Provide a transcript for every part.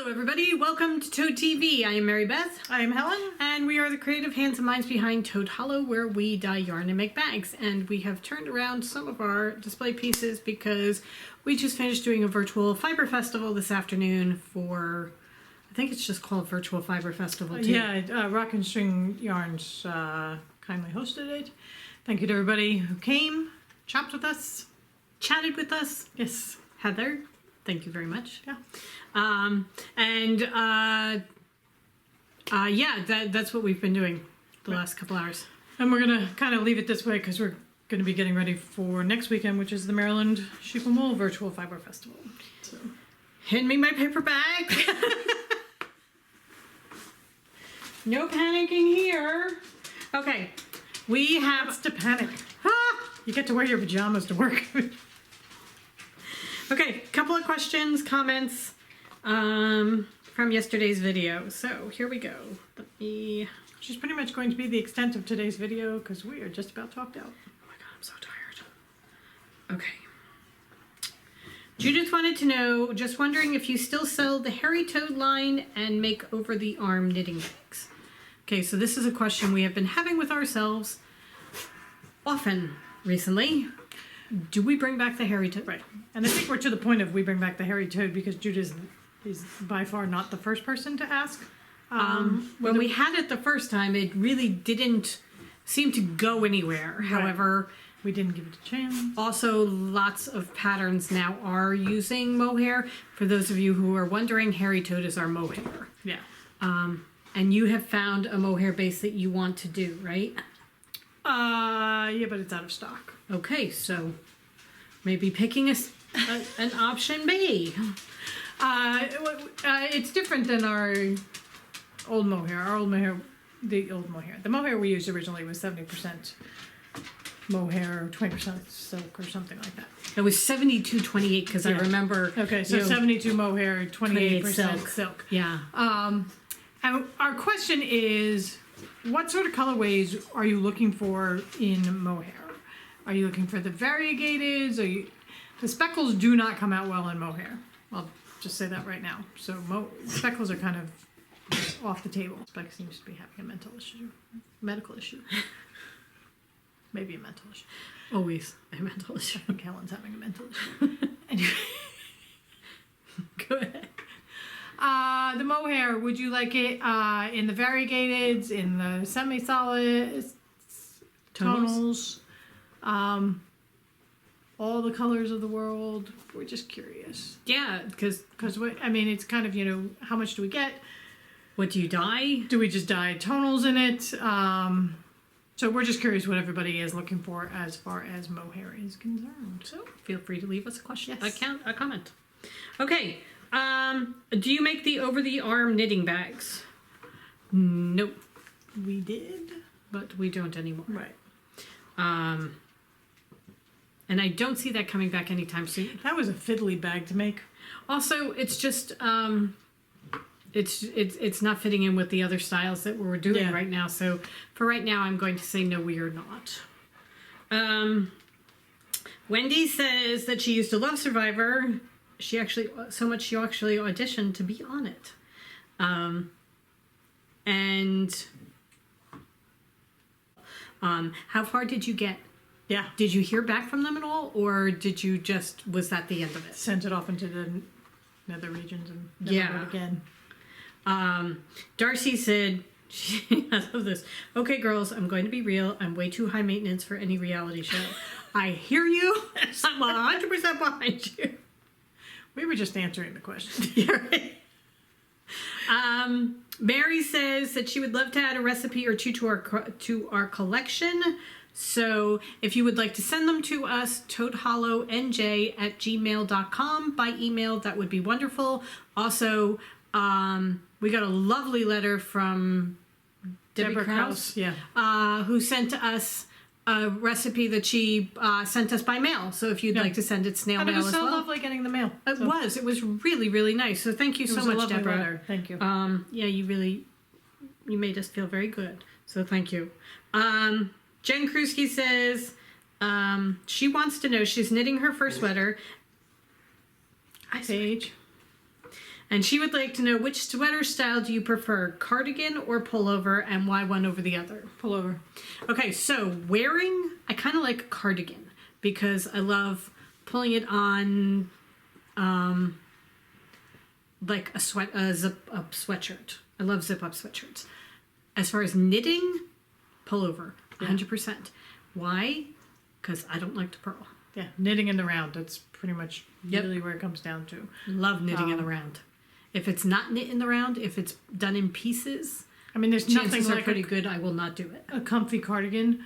Hello everybody, welcome to Toad TV. I am Mary Beth. I am Helen. And we are the creative hands and minds behind Toad Hollow, where we dye yarn and make bags. And we have turned around some of our display pieces because we just finished doing a virtual fiber festival this afternoon for, I think it's just called Virtual Fiber Festival too. Yeah, Rock and String Yarns kindly hosted it. Thank you to everybody who came, chopped with us, Chatted with us. yes, Heather, thank you very much. yeah. That's what we've been doing the last couple hours. And we're gonna kind of leave it this way because we're gonna be getting ready for next weekend, which is the Maryland Sheep and Wool Virtual Fiber Festival. So, Hand me my paper bag. No panicking here. Okay, we have what's to panic? You get to wear your pajamas to work. okay, couple of questions, comments from yesterday's video. So here we go. Let me. Which is pretty much going to be the extent of today's video because we are just about talked out. Oh my god, I'm so tired. Okay. Judith wanted to know, just wondering if you still sell the Hairy Toad line and make over-the-arm knitting bags. Okay, so this is a question we have been having with ourselves often recently. Do we bring back the Hairy Toad? Right. And I think we're to the point of we bring back the Hairy Toad because Judith is by far not the first person to ask. When we had it the first time, it really didn't seem to go anywhere. Right. However, we didn't give it a chance. also lots of patterns now are using mohair. For those of you who are wondering, Hairy Toad is our mohair. Yeah. And you have found a mohair base that you want to do, right? Yeah, but it's out of stock. Okay, so maybe picking an option B. It's different than our old mohair. The mohair we used originally was 70% mohair, 20% silk, or something like that. It was 72-28 because I Yeah. remember. Okay, so 72 mohair, 28% silk. Yeah. And our question is, what sort of colorways are you looking for in mohair? Are you looking for the variegateds? The speckles do not come out well in mohair. I'll just say that right now. So speckles are kind of off the table. Speck seems to be having a medical issue. Maybe a mental issue. Always a mental issue. I think Helen's having a mental issue. Anyway, Go ahead. the mohair, would you like it in the variegateds, in the semi-solid tonals, all the colors of the world? We're just curious. Yeah, because it's kind of, how much do we get? what do you dye? Do we just dye tonals in it? So we're just curious what everybody is looking for as far as mohair is concerned. So feel free to leave us a question, Yes. a comment. Okay. Do you make the over-the-arm knitting bags? Nope. We did. But we don't anymore. Right. And I don't see that coming back anytime soon. That was a fiddly bag to make. Also, it's just it's not fitting in with the other styles that we're doing right now. So for right now, I'm going to say no, we are not. Wendy says that she used to love Survivor. She actually auditioned to be on it. How far did you get? Yeah. Did you hear back from them at all, or was that the end of it? Sent it off into the nether regions and never wrote again. Darcy said, I love this. Okay, girls, I'm going to be real. I'm way too high maintenance for any reality show. I hear you. I'm 100% behind you. We were just answering the question. Yeah, right. Mary says that she would love to add a recipe or two to our collection. So if you would like to send them to us, toadhollowNJ@gmail.com by email, that would be wonderful. Also, we got a lovely letter from Deborah Krause, who sent us a recipe that she sent us by mail. So if you'd like to send it snail mail as well. And it was so lovely getting the mail. It was really, really nice. So thank you so much, Deborah. Letter. Thank you. You made us feel very good. So thank you. Jen Krusky says she wants to know, she's knitting her first sweater. Paige. And she would like to know, which sweater style do you prefer, cardigan or pullover, and why one over the other? Pullover. Okay, so wearing, I kind of like a cardigan because I love pulling it on like a zip-up sweatshirt. I love zip-up sweatshirts. As far as knitting, pullover, 100%. Why? Because I don't like to purl. Yeah, knitting in the round. That's pretty much really where it comes down to. Love knitting in the round. If it's not knit in the round, if it's done in pieces, I mean, there's chances nothing are like pretty good. I will not do it. a comfy cardigan.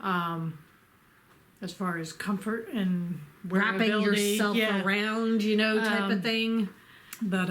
As far as comfort and Wrapping wearability. yourself around, type of thing. But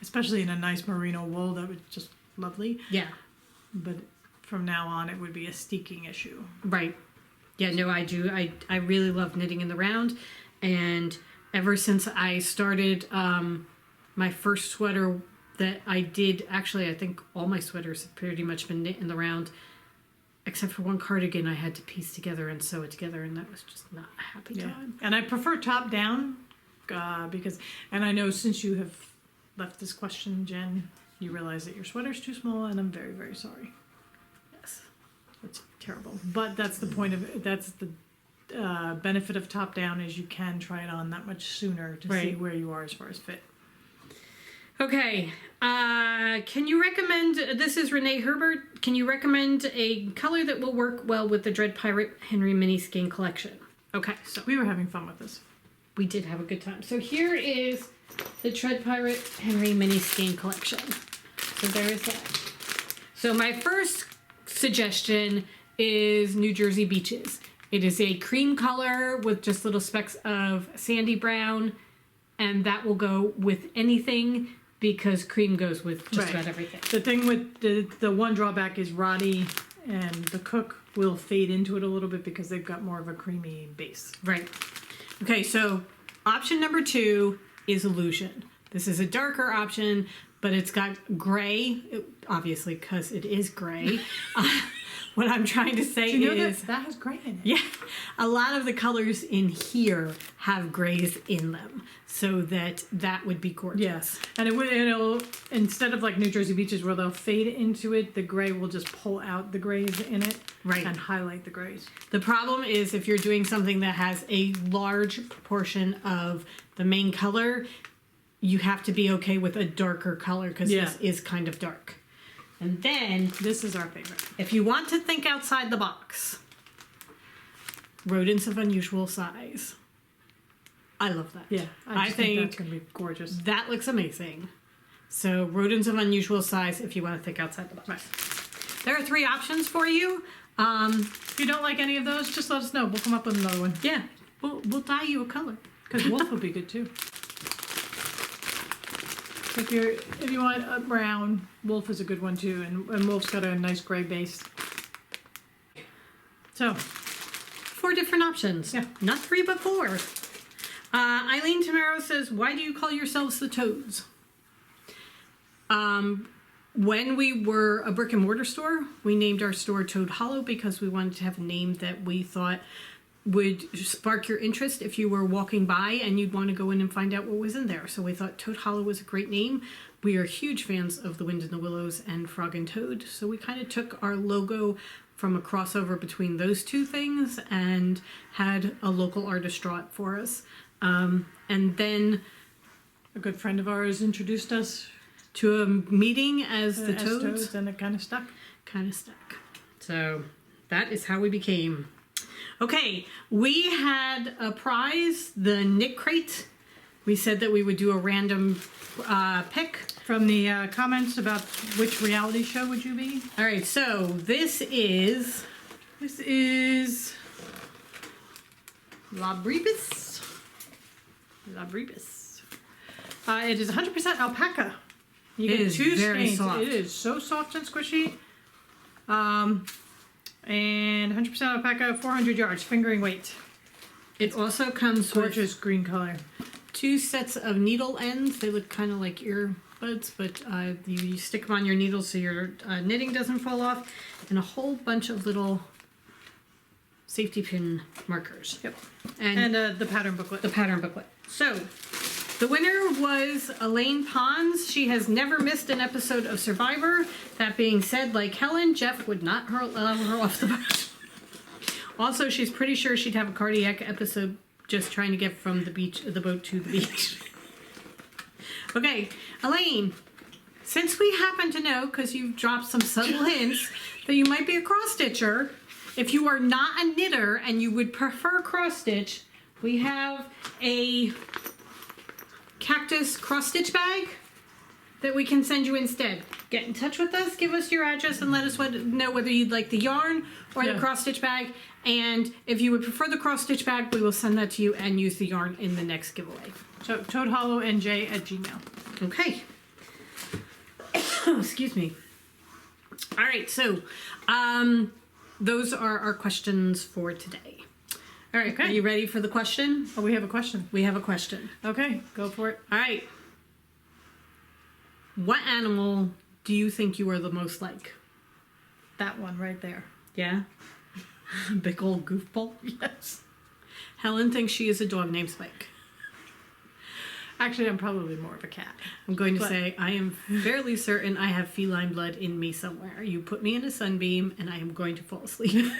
especially in a nice merino wool, that was just lovely. Yeah. But from now on, it would be a steeking issue. Right. Yeah, no, I do. I really love knitting in the round. And ever since I started my first sweater that I did, actually, I think all my sweaters have pretty much been knit in the round, except for one cardigan I had to piece together and sew it together, and that was just not a happy time. And I prefer top down because, and I know since you have left this question, Jen, you realize that your sweater's too small, and I'm very, very sorry. Yes. That's terrible. But that's the point of it. That's the benefit of top down is you can try it on that much sooner to see where you are as far as fit. Okay. Can you recommend, this is Renee Herbert, can you recommend a color that will work well with the Dread Pirate Henry mini skein collection? Okay, so We were having fun with this. we did have a good time. So here is the Dread Pirate Henry mini skein collection. So there is that. So my first suggestion is New Jersey Beaches. It is a cream color with just little specks of sandy brown, and that will go with anything because cream goes with just about everything. The thing with the one drawback is Roddy and the Cook will fade into it a little bit because they've got more of a creamy base. Right. Okay, so option number 2 is Illusion. This is a darker option, but it's got gray, obviously because it is gray. What I'm trying to say is that has gray in it. Yeah, a lot of the colors in here have grays in them, so that would be gorgeous. Yes, and it'll instead of like New Jersey Beaches where they'll fade into it, the gray will just pull out the grays in it, and highlight the grays. The problem is if you're doing something that has a large proportion of the main color, you have to be okay with a darker color because this is kind of dark. And then, this is our favorite. If you want to think outside the box, rodents of unusual size. I love that. Yeah, I think that's going to be gorgeous. That looks amazing. So, rodents of unusual size if you want to think outside the box. Right. There are 3 options for you. If you don't like any of those, just let us know. We'll come up with another one. Yeah, we'll dye you a color. Because wolf would be good too. If you want a brown, wolf is a good one too, and wolf's got a nice gray base. So, 4 different options. Yeah. Not 3, but 4. Eileen Tamaro says, why do you call yourselves the Toads? When we were a brick and mortar store, we named our store Toad Hollow because we wanted to have a name that we thought would spark your interest if you were walking by and you'd want to go in and find out what was in there. So we thought Toad Hollow was a great name. We are huge fans of The Wind in the Willows and Frog and Toad, so we kind of took our logo from a crossover between those 2 things and had a local artist draw it for us. And then a good friend of ours introduced us to a meeting as the Toads. And it kind of stuck. So that is how we became. Okay, we had a prize, the Knit Crate. We said that we would do a random pick. From the comments about which reality show would you be? All right, so this is Labribus. It is 100% alpaca. You get 2 skeins. Soft. It is so soft and squishy. And 100% alpaca, 400 yards, fingering weight. It also comes Gorgeous green color. 2 sets of needle ends. They look kind of like earbuds, but you stick them on your needle so your knitting doesn't fall off, and a whole bunch of little safety pin markers. Yep. And the pattern booklet. The pattern booklet. So The winner was Elaine Pons. She has never missed an episode of Survivor. That being said, like Helen, Jeff would not allow her off the boat. Also, she's pretty sure she'd have a cardiac episode just trying to get from the boat to the beach. Okay, Elaine, since we happen to know, because you've dropped some subtle hints, that you might be a cross-stitcher, if you are not a knitter and you would prefer cross-stitch, we have a cactus cross-stitch bag that we can send you instead. Get in touch with us, give us your address, and let us know whether you'd like the yarn or the cross-stitch bag. And if you would prefer the cross-stitch bag, we will send that to you and use the yarn in the next giveaway. So toadhollowNJ@gmail. Okay. Excuse me. All right, so those are our questions for today. All right, Okay. Are you ready for the question? Oh, we have a question. We have a question. Okay, go for it. All right. What animal do you think you are the most like? That one right there. Yeah? Big old goofball? Yes. Helen thinks she is a dog named Spike. Actually, I'm probably more of a cat. I'm going to say I am fairly certain I have feline blood in me somewhere. You put me in a sunbeam and I am going to fall asleep.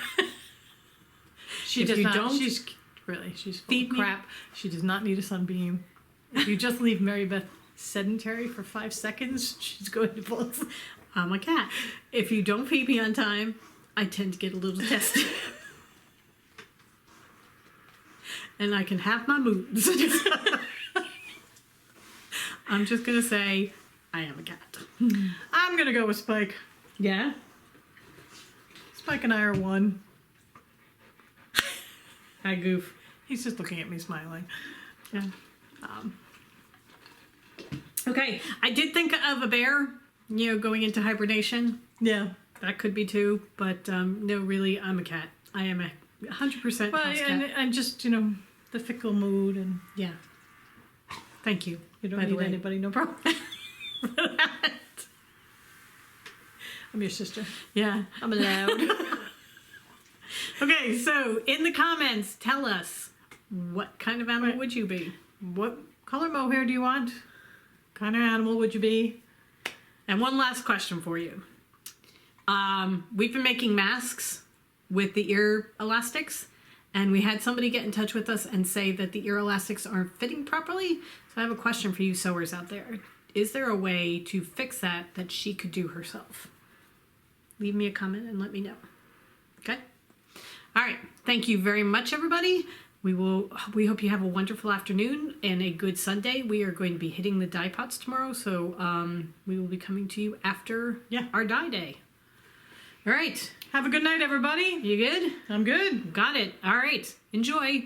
She If does you not. don't She's full feed of me- crap. She does not need a sunbeam. If you just leave Mary Beth sedentary for 5 seconds, she's going to fall asleep. I'm a cat. If you don't feed me on time, I tend to get a little testy. And I can have my moods. I'm just going to say I am a cat. I'm gonna go with Spike. Yeah? Spike and I are one. Hi, Goof. He's just looking at me smiling. Yeah. Okay, I did think of a bear, going into hibernation. Yeah. That could be too, but no, really, I'm a cat. I am a 100% Well, house and, cat. and just, the fickle mood, and Yeah. Thank you. you don't by the need way. anybody, no problem. I'm your sister. Yeah, I'm allowed. Okay, so in the comments, tell us, what kind of animal would you be? What color mohair do you want? Kind of animal would you be? And one last question for you. We've been making masks with the ear elastics, and we had somebody get in touch with us and say that the ear elastics aren't fitting properly. So I have a question for you sewers out there. Is there a way to fix that she could do herself? Leave me a comment and let me know. Okay? All right. Thank you very much, everybody. We hope you have a wonderful afternoon and a good Sunday. We are going to be hitting the dye pots tomorrow, so we will be coming to you after our dye day. All right. Have a good night, everybody. You good? I'm good. Got it. All right. Enjoy.